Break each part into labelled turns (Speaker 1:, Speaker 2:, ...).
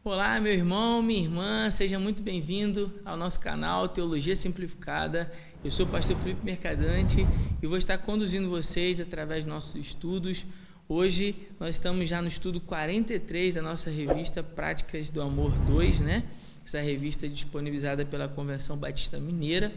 Speaker 1: Olá, meu irmão, minha irmã, seja muito bem-vindo ao nosso canal Teologia Simplificada. Eu sou o pastor Felipe Mercadante e vou estar conduzindo vocês através dos nossos estudos. Hoje nós estamos já no estudo 43 da nossa revista Práticas do Amor 2, né? Essa revista é disponibilizada pela Convenção Batista Mineira.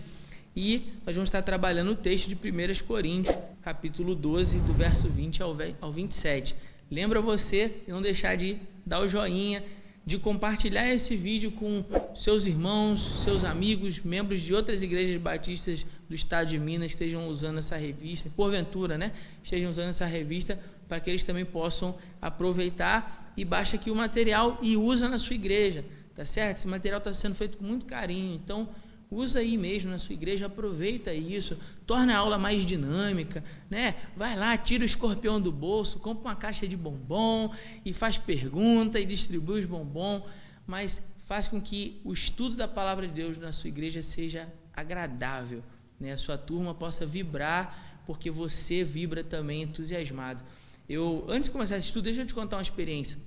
Speaker 1: E nós vamos estar trabalhando o texto de 1 Coríntios, capítulo 12, do verso 20 ao 27. Lembra você de não deixar de dar o joinha, de compartilhar esse vídeo com seus irmãos, seus amigos, membros de outras igrejas batistas do estado de Minas que estejam usando essa revista, porventura, né? Estejam usando essa revista para que eles também possam aproveitar e baixa aqui o material e usa na sua igreja, tá certo? Esse material está sendo feito com muito carinho, então usa aí mesmo na sua igreja, aproveita isso, torna a aula mais dinâmica, né? Vai lá, tira o escorpião do bolso, compra uma caixa de bombom e faz pergunta e distribui os bombom, mas faz com que o estudo da palavra de Deus na sua igreja seja agradável, né? A sua turma possa vibrar, porque você vibra também entusiasmado. Antes de começar esse estudo, deixa eu te contar uma experiência.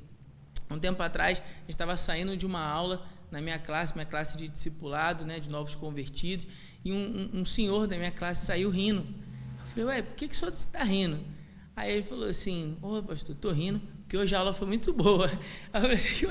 Speaker 1: Um tempo atrás, a gente estava saindo de uma aula na minha classe de discipulado, né, de novos convertidos, e um senhor da minha classe saiu rindo. Eu falei, ué, por que o senhor está rindo? Aí ele falou assim, pastor, estou rindo, porque hoje a aula foi muito boa. Aí eu falei assim,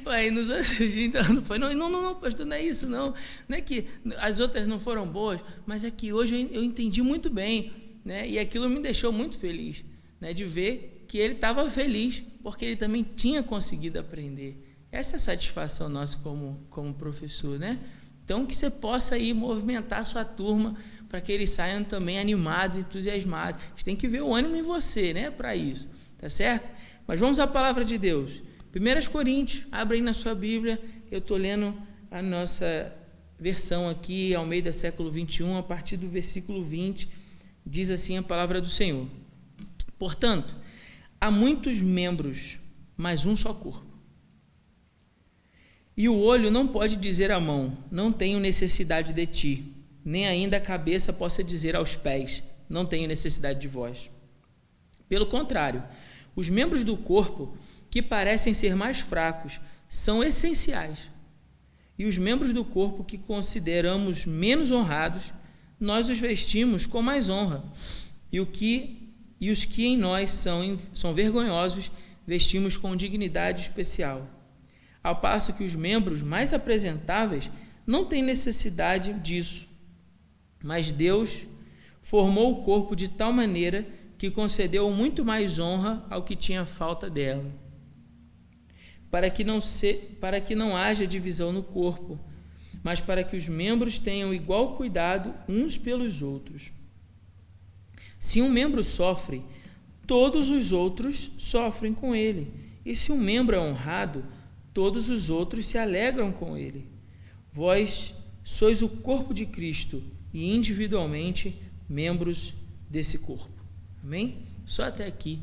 Speaker 1: ué, nos outros dias então não foi, não, pastor, não é isso, não é que as outras não foram boas, mas é que hoje eu entendi muito bem, né, e aquilo me deixou muito feliz, né, de ver que ele estava feliz, porque ele também tinha conseguido aprender. Essa é a satisfação nossa como professor, né? Então, que você possa aí movimentar a sua turma para que eles saiam também animados, entusiasmados. A gente tem que ver o ânimo em você, né? Para isso, tá certo? Mas vamos à palavra de Deus. 1 Coríntios, abre aí na sua Bíblia. Eu estou lendo a nossa versão aqui, Almeida século 21, a partir do versículo 20. Diz assim a palavra do Senhor. Portanto, há muitos membros, mas um só corpo. E o olho não pode dizer à mão, não tenho necessidade de ti, nem ainda a cabeça possa dizer aos pés, não tenho necessidade de vós. Pelo contrário, os membros do corpo, que parecem ser mais fracos, são essenciais. E os membros do corpo que consideramos menos honrados, nós os vestimos com mais honra. E os que em nós são vergonhosos, vestimos com dignidade especial. Ao passo que os membros mais apresentáveis não têm necessidade disso. Mas Deus formou o corpo de tal maneira que concedeu muito mais honra ao que tinha falta dela, para que não haja divisão no corpo, mas para que os membros tenham igual cuidado uns pelos outros. Se um membro sofre, todos os outros sofrem com ele. E se um membro é honrado, todos os outros se alegram com ele. Vós sois o corpo de Cristo e individualmente membros desse corpo. Amém? Só até aqui.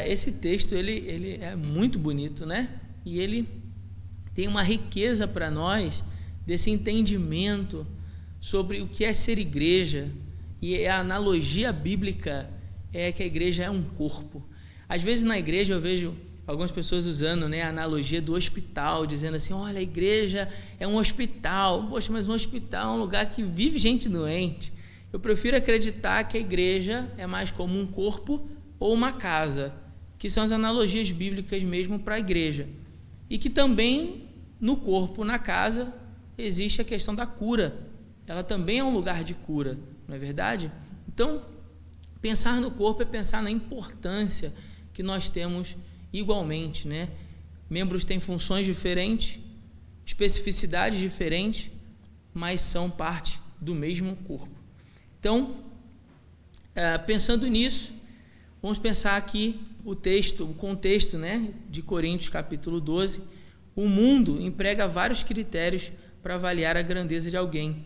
Speaker 1: Esse texto ele é muito bonito, né? E ele tem uma riqueza para nós desse entendimento sobre o que é ser igreja. E a analogia bíblica é que a igreja é um corpo. Às vezes na igreja eu vejo algumas pessoas usando, né, a analogia do hospital, dizendo assim, olha, a igreja é um hospital. Poxa, mas um hospital é um lugar que vive gente doente. Eu prefiro acreditar que a igreja é mais como um corpo ou uma casa, que são as analogias bíblicas mesmo para a igreja. E que também no corpo, na casa, existe a questão da cura. Ela também é um lugar de cura, não é verdade? Então, pensar no corpo é pensar na importância que nós temos igualmente, né? Membros têm funções diferentes, especificidades diferentes, mas são parte do mesmo corpo. Então, pensando nisso, vamos pensar aqui o contexto, né, de Coríntios capítulo 12. O mundo emprega vários critérios para avaliar a grandeza de alguém.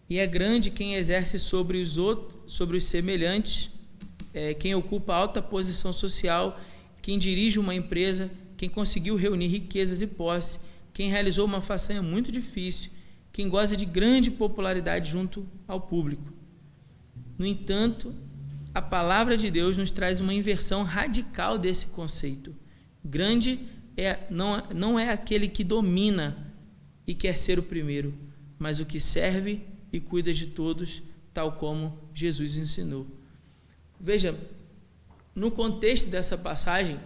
Speaker 1: E é grande quem exerce sobre os semelhantes, quem ocupa alta posição social, quem dirige uma empresa, quem conseguiu reunir riquezas e posse, quem realizou uma façanha muito difícil, quem goza de grande popularidade junto ao público. No entanto, a palavra de Deus nos traz uma inversão radical desse conceito. Grande não é aquele que domina e quer ser o primeiro, mas o que serve e cuida de todos, tal como Jesus ensinou. Veja, no contexto dessa passagem,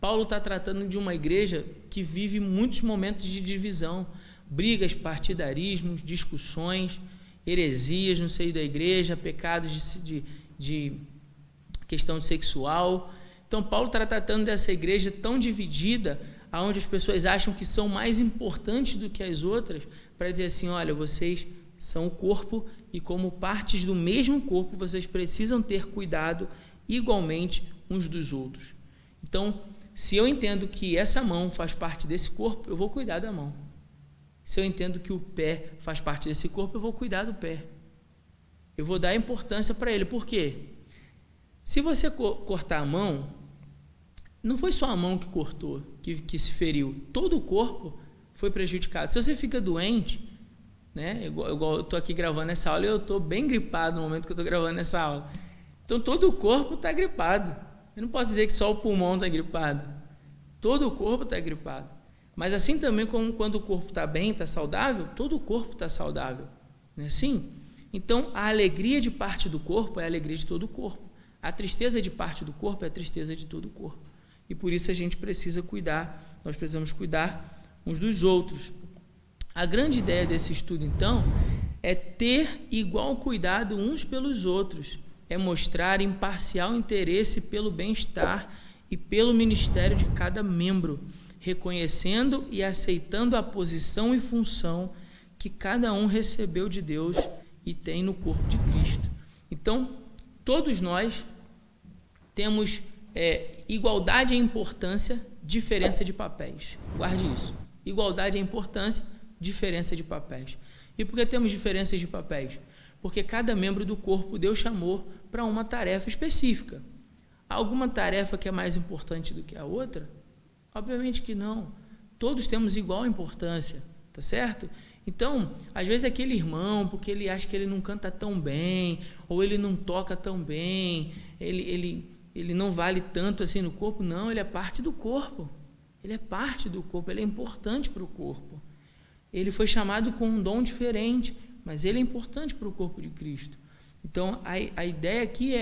Speaker 1: Paulo está tratando de uma igreja que vive muitos momentos de divisão, brigas, partidarismos, discussões, heresias no seio da igreja, pecados de questão sexual. Então, Paulo está tratando dessa igreja tão dividida, onde as pessoas acham que são mais importantes do que as outras, para dizer assim, olha, vocês são o corpo e como partes do mesmo corpo, vocês precisam ter cuidado igualmente uns dos outros. Então, se eu entendo que essa mão faz parte desse corpo, eu vou cuidar da mão. Se eu entendo que o pé faz parte desse corpo, eu vou cuidar do pé. Eu vou dar importância para ele. Por quê? Se você cortar a mão, não foi só a mão que cortou, que se feriu. Todo o corpo foi prejudicado. Se você fica doente, né? Igual eu estou aqui gravando essa aula, e eu estou bem gripado no momento que eu estou gravando essa aula. Então, todo o corpo está gripado. Eu não posso dizer que só o pulmão está gripado. Todo o corpo está gripado. Mas assim também como quando o corpo está bem, está saudável, todo o corpo está saudável. Não é assim? Então, a alegria de parte do corpo é a alegria de todo o corpo. A tristeza de parte do corpo é a tristeza de todo o corpo. E por isso a gente precisa cuidar, nós precisamos cuidar uns dos outros. A grande ideia desse estudo, então, é ter igual cuidado uns pelos outros, é mostrar imparcial interesse pelo bem-estar e pelo ministério de cada membro, reconhecendo e aceitando a posição e função que cada um recebeu de Deus e tem no corpo de Cristo. Então, todos nós temos igualdade é importância, diferença de papéis. Guarde isso. Igualdade é importância, diferença de papéis. E por que temos diferenças de papéis? Porque cada membro do corpo Deus chamou para uma tarefa específica. Há alguma tarefa que é mais importante do que a outra? Obviamente que não. Todos temos igual importância, tá certo? Então, às vezes aquele irmão, porque ele acha que ele não canta tão bem, ou ele não toca tão bem, ele não vale tanto assim no corpo. Não, ele é parte do corpo. Ele é parte do corpo, ele é importante para o corpo. Ele foi chamado com um dom diferente, mas ele é importante para o corpo de Cristo. Então, a ideia aqui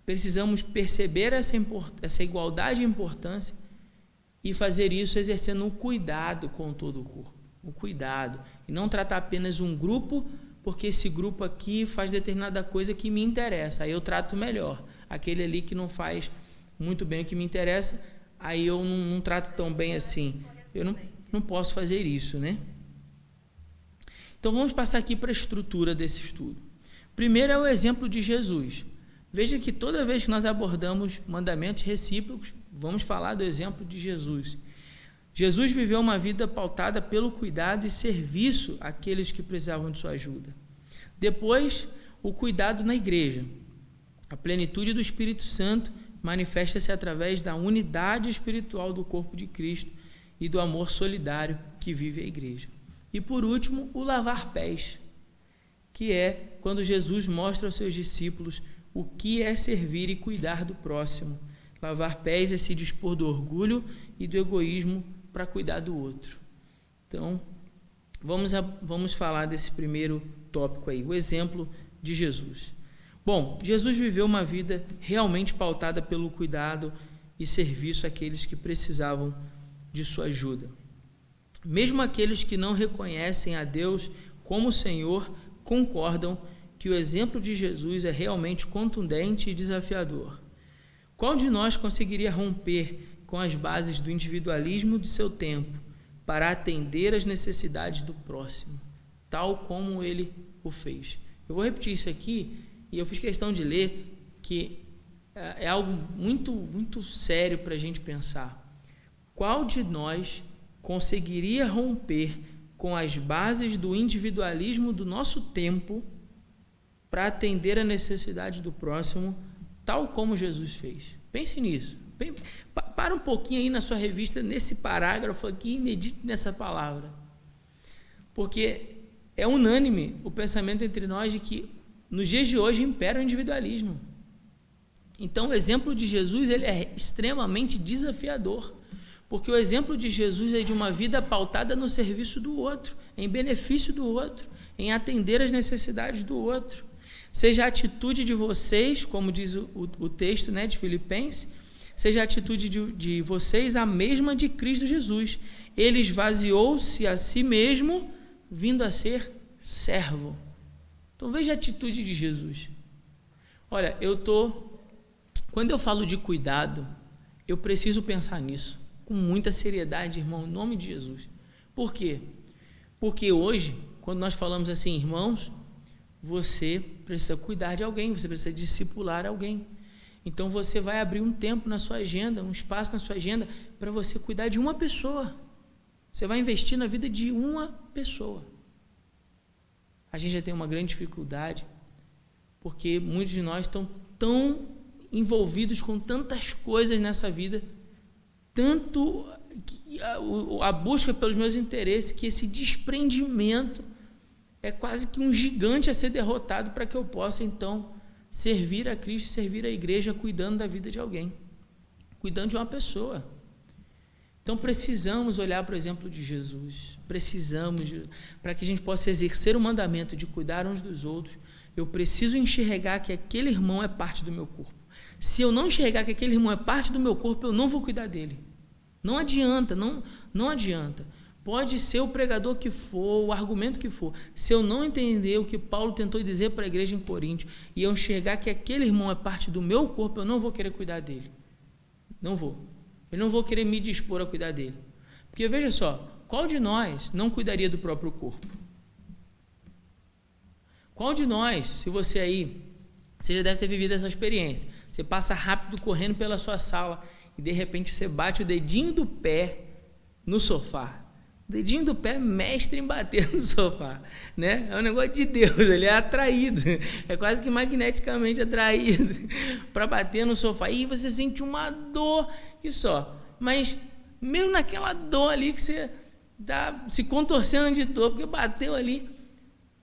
Speaker 1: precisamos perceber essa igualdade de importância e fazer isso exercendo um cuidado com todo o corpo. O cuidado. E não tratar apenas um grupo, porque esse grupo aqui faz determinada coisa que me interessa. Aí eu trato melhor. Aquele ali que não faz muito bem o que me interessa, aí eu não trato tão bem assim. Eu não posso fazer isso, né? Então, vamos passar aqui para a estrutura desse estudo. Primeiro é o exemplo de Jesus. Veja que toda vez que nós abordamos mandamentos recíprocos, vamos falar do exemplo de Jesus. Jesus viveu uma vida pautada pelo cuidado e serviço àqueles que precisavam de sua ajuda. Depois, o cuidado na igreja. A plenitude do Espírito Santo manifesta-se através da unidade espiritual do corpo de Cristo e do amor solidário que vive a igreja. E por último, o lavar pés, que é quando Jesus mostra aos seus discípulos o que é servir e cuidar do próximo. Lavar pés é se dispor do orgulho e do egoísmo para cuidar do outro. Então, vamos falar desse primeiro tópico aí, o exemplo de Jesus. Bom, Jesus viveu uma vida realmente pautada pelo cuidado e serviço àqueles que precisavam de sua ajuda. Mesmo aqueles que não reconhecem a Deus como Senhor, concordam que o exemplo de Jesus é realmente contundente e desafiador. Qual de nós conseguiria romper com as bases do individualismo de seu tempo para atender às necessidades do próximo, tal como ele o fez? Eu vou repetir isso aqui, e eu fiz questão de ler, que é algo muito, muito sério para a gente pensar. Qual de nós conseguiria romper com as bases do individualismo do nosso tempo para atender a necessidade do próximo, tal como Jesus fez? Pense nisso. Para um pouquinho aí na sua revista, nesse parágrafo aqui, e medite nessa palavra. Porque é unânime o pensamento entre nós de que nos dias de hoje impera o individualismo. Então, o exemplo de Jesus ele é extremamente desafiador, Porque o exemplo de Jesus é de uma vida pautada no serviço do outro, em benefício do outro, em atender às necessidades do outro. Seja a atitude de vocês, como diz o texto, né, de Filipenses, seja a atitude de vocês a mesma de Cristo Jesus. Ele esvaziou-se a si mesmo, vindo a ser servo. Então veja a atitude de Jesus. Olha, quando eu falo de cuidado, eu preciso pensar nisso, com muita seriedade, irmão, em nome de Jesus. Por quê? Porque hoje, quando nós falamos assim, irmãos, você precisa cuidar de alguém, você precisa discipular alguém. Então você vai abrir um tempo na sua agenda, um espaço na sua agenda, para você cuidar de uma pessoa. Você vai investir na vida de uma pessoa. A gente já tem uma grande dificuldade, porque muitos de nós estão tão envolvidos com tantas coisas nessa vida, tanto a busca pelos meus interesses, que esse desprendimento é quase que um gigante a ser derrotado para que eu possa, então, servir a Cristo, servir a igreja, cuidando da vida de alguém, cuidando de uma pessoa. Então, precisamos olhar para o exemplo de Jesus, para que a gente possa exercer o mandamento de cuidar uns dos outros, eu preciso enxergar que aquele irmão é parte do meu corpo. Se eu não enxergar que aquele irmão é parte do meu corpo, eu não vou cuidar dele. Não adianta, não adianta. Pode ser o pregador que for, o argumento que for. Se eu não entender o que Paulo tentou dizer para a igreja em Corinto e eu enxergar que aquele irmão é parte do meu corpo, eu não vou querer cuidar dele. Não vou. Eu não vou querer me dispor a cuidar dele. Porque veja só, qual de nós não cuidaria do próprio corpo? Qual de nós, se você aí, você já deve ter vivido essa experiência, você passa rápido correndo pela sua sala e de repente você bate o dedinho do pé no sofá. O dedinho do pé mestre em bater no sofá, né? É um negócio de Deus, ele é atraído, é quase que magneticamente atraído para bater no sofá. E você sente uma dor que só, mas mesmo naquela dor ali que você está se contorcendo de dor, porque bateu ali,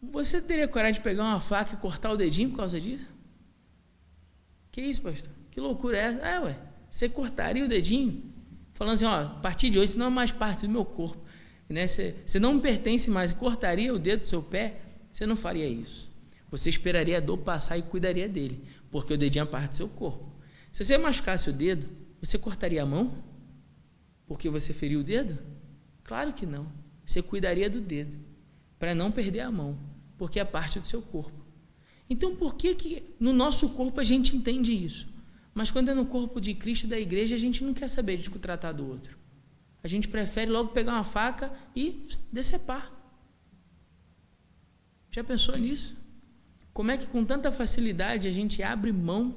Speaker 1: você teria coragem de pegar uma faca e cortar o dedinho por causa disso? Que isso, pastor? Que loucura é essa? Você cortaria o dedinho? Falando assim, a partir de hoje você não é mais parte do meu corpo, né? Você não me pertence mais, cortaria o dedo do seu pé? Você não faria isso. Você esperaria a dor passar e cuidaria dele, porque o dedinho é parte do seu corpo. Se você machucasse o dedo, você cortaria a mão? Porque você feriu o dedo? Claro que não. Você cuidaria do dedo, para não perder a mão, porque é parte do seu corpo. Então, por que no nosso corpo a gente entende isso? Mas quando é no corpo de Cristo, da igreja, a gente não quer saber de tratar do outro. A gente prefere logo pegar uma faca e decepar. Já pensou nisso? Como é que com tanta facilidade a gente abre mão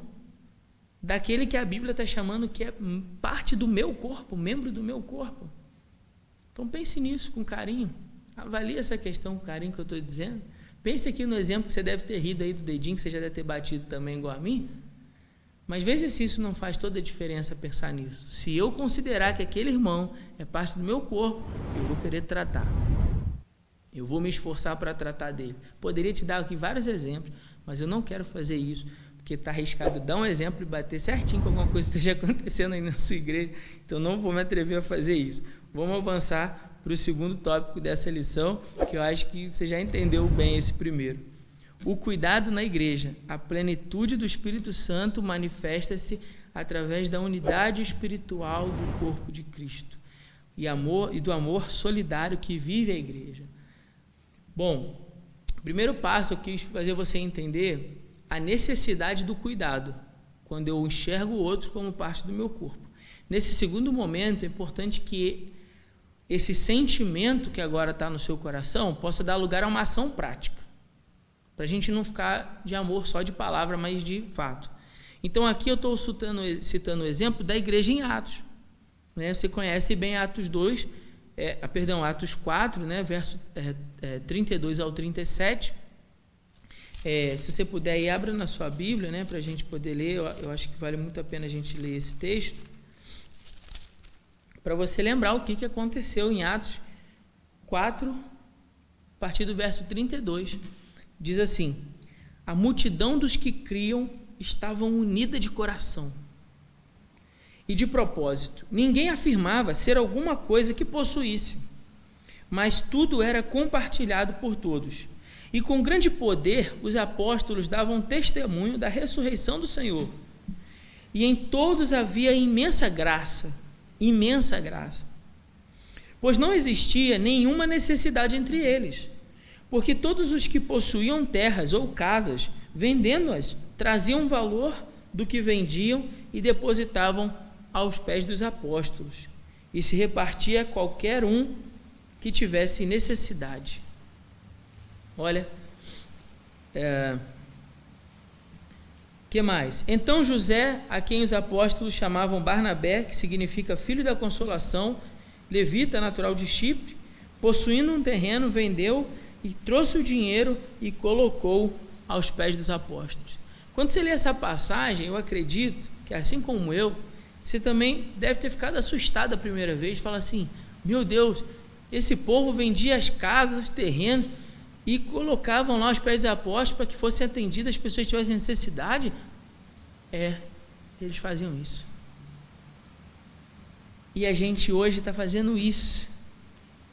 Speaker 1: daquele que a Bíblia está chamando que é parte do meu corpo, membro do meu corpo? Então pense nisso com carinho. Avalie essa questão com carinho que eu estou dizendo. Pense aqui no exemplo que você deve ter rido aí do dedinho, que você já deve ter batido também igual a mim. Mas veja se isso não faz toda a diferença pensar nisso. Se eu considerar que aquele irmão é parte do meu corpo, eu vou querer tratar. Eu vou me esforçar para tratar dele. Poderia te dar aqui vários exemplos, mas eu não quero fazer isso, porque está arriscado dar um exemplo e bater certinho com alguma coisa que esteja acontecendo aí na sua igreja. Então não vou me atrever a fazer isso. Vamos avançar para o segundo tópico dessa lição, que eu acho que você já entendeu bem esse primeiro. O cuidado na igreja. A plenitude do Espírito Santo manifesta-se através da unidade espiritual do corpo de Cristo e do amor solidário que vive a igreja. Bom, o primeiro passo eu quis fazer você entender a necessidade do cuidado, quando eu enxergo o outro como parte do meu corpo. Nesse segundo momento, é importante que esse sentimento que agora está no seu coração possa dar lugar a uma ação prática, para a gente não ficar de amor só de palavra, mas de fato. Então aqui eu estou citando o exemplo da igreja em Atos, né? Você conhece bem Atos 4, né? Verso 32 ao 37. Se você puder aí, abra na sua Bíblia, né? Para a gente poder ler. Eu acho que vale muito a pena a gente ler esse texto, para você lembrar o que aconteceu em Atos 4, a partir do verso 32. Diz assim: a multidão dos que criam estavam unida de coração e de propósito. Ninguém afirmava ser alguma coisa que possuísse, mas tudo era compartilhado por todos. E com grande poder os apóstolos davam testemunho da ressurreição do Senhor. E em todos havia imensa graça, pois não existia nenhuma necessidade entre eles, porque todos os que possuíam terras ou casas, vendendo-as, traziam valor do que vendiam e depositavam aos pés dos apóstolos, e se repartia a qualquer um que tivesse necessidade. Olha, que mais? Então José, a quem os apóstolos chamavam Barnabé, que significa filho da consolação, levita natural de Chipre, possuindo um terreno, vendeu e trouxe o dinheiro e colocou aos pés dos apóstolos. Quando você lê essa passagem, eu acredito que, assim como eu, você também deve ter ficado assustado a primeira vez, fala assim: meu Deus, esse povo vendia as casas, os terrenos e colocavam lá aos pés dos apóstolos para que fossem atendidas as pessoas que tivessem necessidade. Eles faziam isso. E a gente hoje está fazendo isso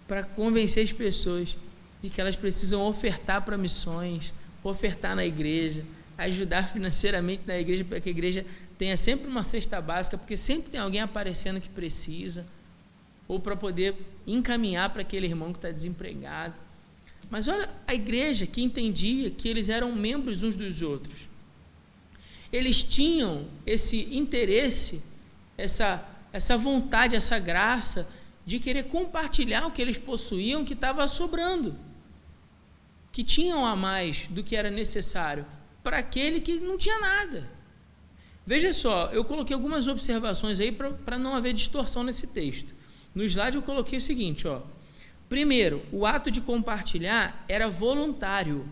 Speaker 1: para convencer as pessoas de que elas precisam ofertar para missões, ofertar na igreja, ajudar financeiramente na igreja, para que a igreja tenha sempre uma cesta básica, porque sempre tem alguém aparecendo que precisa, ou para poder encaminhar para aquele irmão que está desempregado. Mas olha a igreja que entendia que eles eram membros uns dos outros. Eles tinham esse interesse, essa vontade, essa graça de querer compartilhar o que eles possuíam, que estava sobrando, que tinham a mais do que era necessário para aquele que não tinha nada. Veja só, eu coloquei algumas observações aí para não haver distorção nesse texto. No slide eu coloquei o seguinte, ó. Primeiro, o ato de compartilhar era voluntário,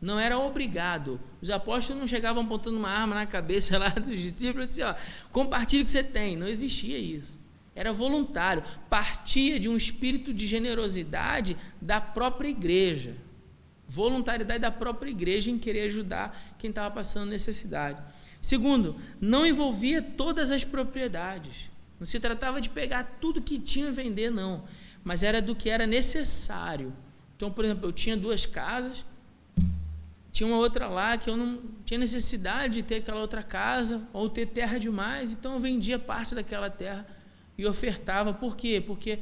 Speaker 1: não era obrigado. Os apóstolos não chegavam apontando uma arma na cabeça lá dos discípulos e diziam: compartilhe o que você tem. Não existia isso. Era voluntário, partia de um espírito de generosidade da própria igreja, voluntariedade da própria igreja em querer ajudar quem estava passando necessidade. Segundo, não envolvia todas as propriedades, não se tratava de pegar tudo que tinha e vender, não, mas era do que era necessário. Então, por exemplo, eu tinha 2 casas, tinha uma outra lá que eu não tinha necessidade de ter aquela outra casa, ou ter terra demais, então eu vendia parte daquela terra e ofertava. Por quê? Porque,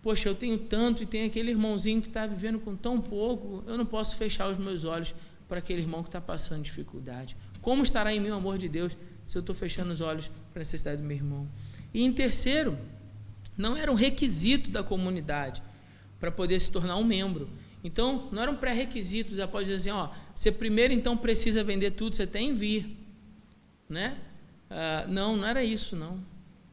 Speaker 1: poxa, eu tenho tanto e tem aquele irmãozinho que está vivendo com tão pouco, eu não posso fechar os meus olhos para aquele irmão que está passando dificuldade. Como estará em mim o amor de Deus se eu estou fechando os olhos para a necessidade do meu irmão? E em terceiro, não era um requisito da comunidade para poder se tornar um membro. Então, não era um pré-requisito. Os apóstolos diziam assim: você primeiro então precisa vender tudo, você tem que vir, né? Não era isso, não.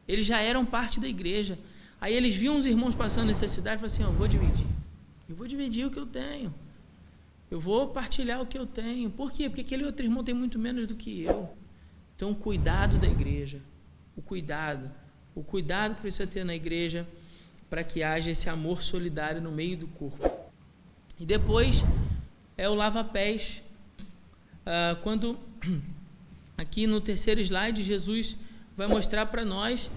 Speaker 1: Eles já eram parte da igreja. Aí eles viam os irmãos passando necessidade e falaram assim: eu vou dividir o que eu tenho, eu vou partilhar o que eu tenho. Por quê? Porque aquele outro irmão tem muito menos do que eu. Então, o cuidado da igreja, o cuidado que precisa ter na igreja para que haja esse amor solidário no meio do corpo. E depois é o lava-pés. Quando aqui no terceiro slide Jesus vai mostrar para nós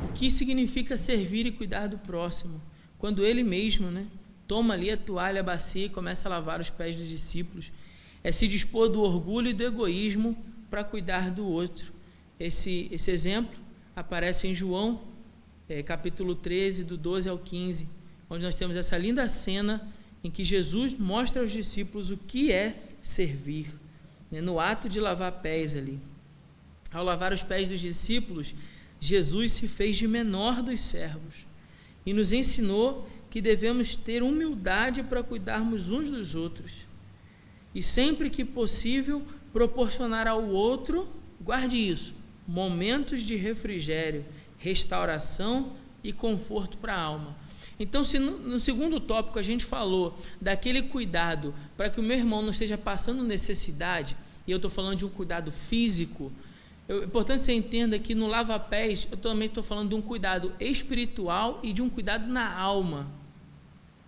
Speaker 1: o que significa servir e cuidar do próximo, quando ele mesmo, né, toma ali a toalha, a bacia e começa a lavar os pés dos discípulos. É se dispor do orgulho e do egoísmo para cuidar do outro. Esse exemplo aparece em João, capítulo 13, do 12 ao 15, onde nós temos essa linda cena em que Jesus mostra aos discípulos o que é servir, né, no ato de lavar pés ali. Ao lavar os pés dos discípulos, Jesus se fez de menor dos servos e nos ensinou que devemos ter humildade para cuidarmos uns dos outros e, sempre que possível, proporcionar ao outro, guarde isso, momentos de refrigério, restauração e conforto para a alma. Então, se no segundo tópico a gente falou daquele cuidado para que o meu irmão não esteja passando necessidade, e eu estou falando de um cuidado físico, é importante que você entenda que no lava-pés eu também estou falando de um cuidado espiritual e de um cuidado na alma.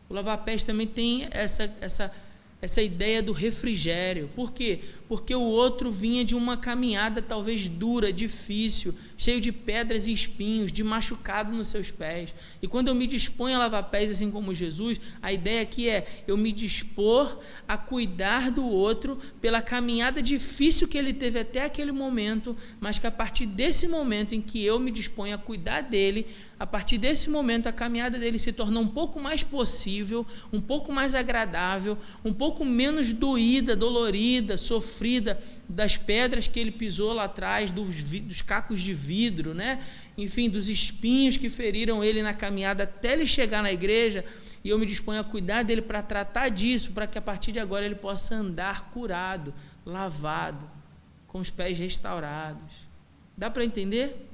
Speaker 1: O lava-pés também tem essa ideia do refrigério. Por quê? Porque o outro vinha de uma caminhada talvez dura, difícil, cheio de pedras e espinhos, de machucado nos seus pés. E quando eu me disponho a lavar pés, assim como Jesus, a ideia aqui é eu me dispor a cuidar do outro pela caminhada difícil que ele teve até aquele momento, mas que a partir desse momento em que eu me disponho a cuidar dele, a partir desse momento a caminhada dele se torna um pouco mais possível, um pouco mais agradável, um pouco menos doída, dolorida, sofrida das pedras que ele pisou lá atrás, dos cacos de vidro, né? Enfim, dos espinhos que feriram ele na caminhada até ele chegar na igreja, e eu me disponho a cuidar dele para tratar disso, para que a partir de agora ele possa andar curado, lavado, com os pés restaurados. Dá para entender?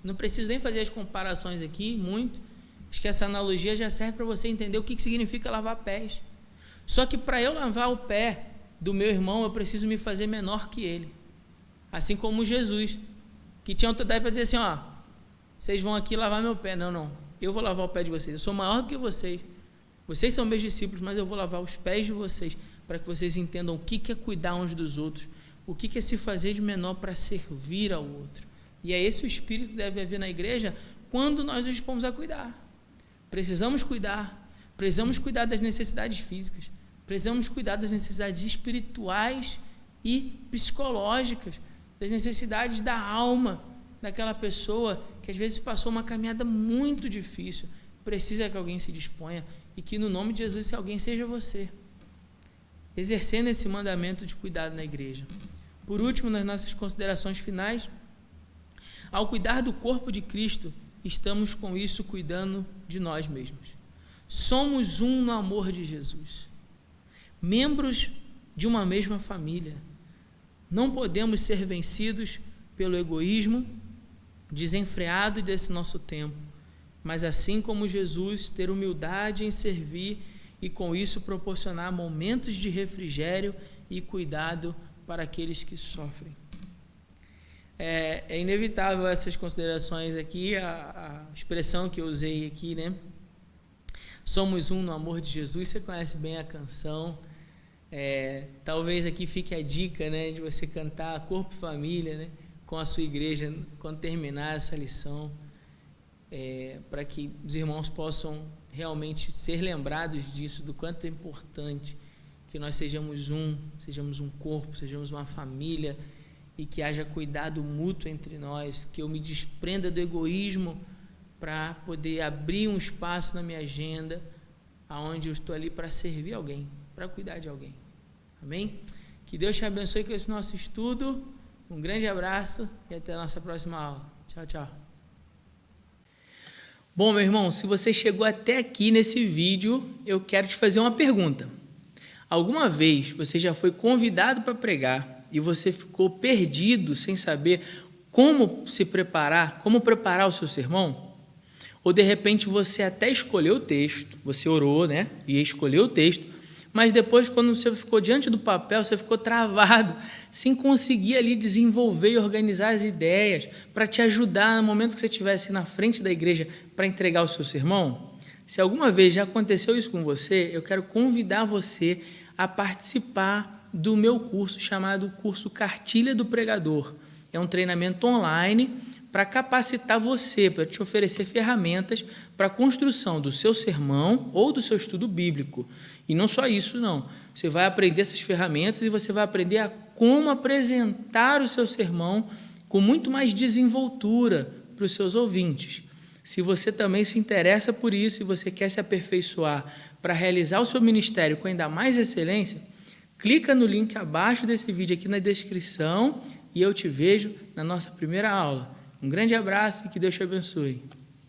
Speaker 1: Não preciso nem fazer as comparações aqui, muito. Acho que essa analogia já serve para você entender o que significa lavar pés. Só que para eu lavar o pé do meu irmão, eu preciso me fazer menor que ele. Assim como Jesus, que tinha autoridade para dizer assim, ó, vocês vão aqui lavar meu pé. Não, não, eu vou lavar o pé de vocês. Eu sou maior do que vocês. Vocês são meus discípulos, mas eu vou lavar os pés de vocês, para que vocês entendam o que é cuidar uns dos outros, o que é se fazer de menor para servir ao outro. E é esse o espírito que deve haver na igreja quando nós nos dispomos a cuidar. Precisamos cuidar das necessidades físicas, precisamos cuidar das necessidades espirituais e psicológicas, das necessidades da alma daquela pessoa que às vezes passou uma caminhada muito difícil, precisa que alguém se disponha, e que no nome de Jesus esse alguém seja você, exercendo esse mandamento de cuidado na igreja. Por último, nas nossas considerações finais, ao cuidar do corpo de Cristo, estamos com isso cuidando de nós mesmos. Somos um no amor de Jesus, membros de uma mesma família. Não podemos ser vencidos pelo egoísmo desenfreado desse nosso tempo, mas assim como Jesus, ter humildade em servir e com isso proporcionar momentos de refrigério e cuidado para aqueles que sofrem. É inevitável essas considerações aqui, a expressão que eu usei aqui, né? Somos um no amor de Jesus. Você conhece bem a canção. Talvez aqui fique a dica, né, de você cantar Corpo e Família, né, com a sua igreja quando terminar essa lição, para que os irmãos possam realmente ser lembrados disso, do quanto é importante que nós sejamos um corpo, sejamos uma família, e que haja cuidado mútuo entre nós, que eu me desprenda do egoísmo para poder abrir um espaço na minha agenda, aonde eu estou ali para servir alguém, para cuidar de alguém. Amém? Que Deus te abençoe com esse nosso estudo. Um grande abraço e até a nossa próxima aula. Tchau, tchau. Bom, meu irmão, se você chegou até aqui nesse vídeo, eu quero te fazer uma pergunta. Alguma vez você já foi convidado para pregar e você ficou perdido sem saber como se preparar, como preparar o seu sermão? Ou de repente você até escolheu o texto, você orou, né, e escolheu o texto, mas depois quando você ficou diante do papel, você ficou travado, sem conseguir ali desenvolver e organizar as ideias para te ajudar no momento que você estivesse na frente da igreja para entregar o seu sermão? Se alguma vez já aconteceu isso com você, eu quero convidar você a participar do meu curso chamado Curso Cartilha do Pregador. É um treinamento online para capacitar você, para te oferecer ferramentas para a construção do seu sermão ou do seu estudo bíblico. E não só isso, não. Você vai aprender essas ferramentas e você vai aprender a como apresentar o seu sermão com muito mais desenvoltura para os seus ouvintes. Se você também se interessa por isso e você quer se aperfeiçoar para realizar o seu ministério com ainda mais excelência, clica no link abaixo desse vídeo aqui na descrição e eu te vejo na nossa primeira aula. Um grande abraço e que Deus te abençoe.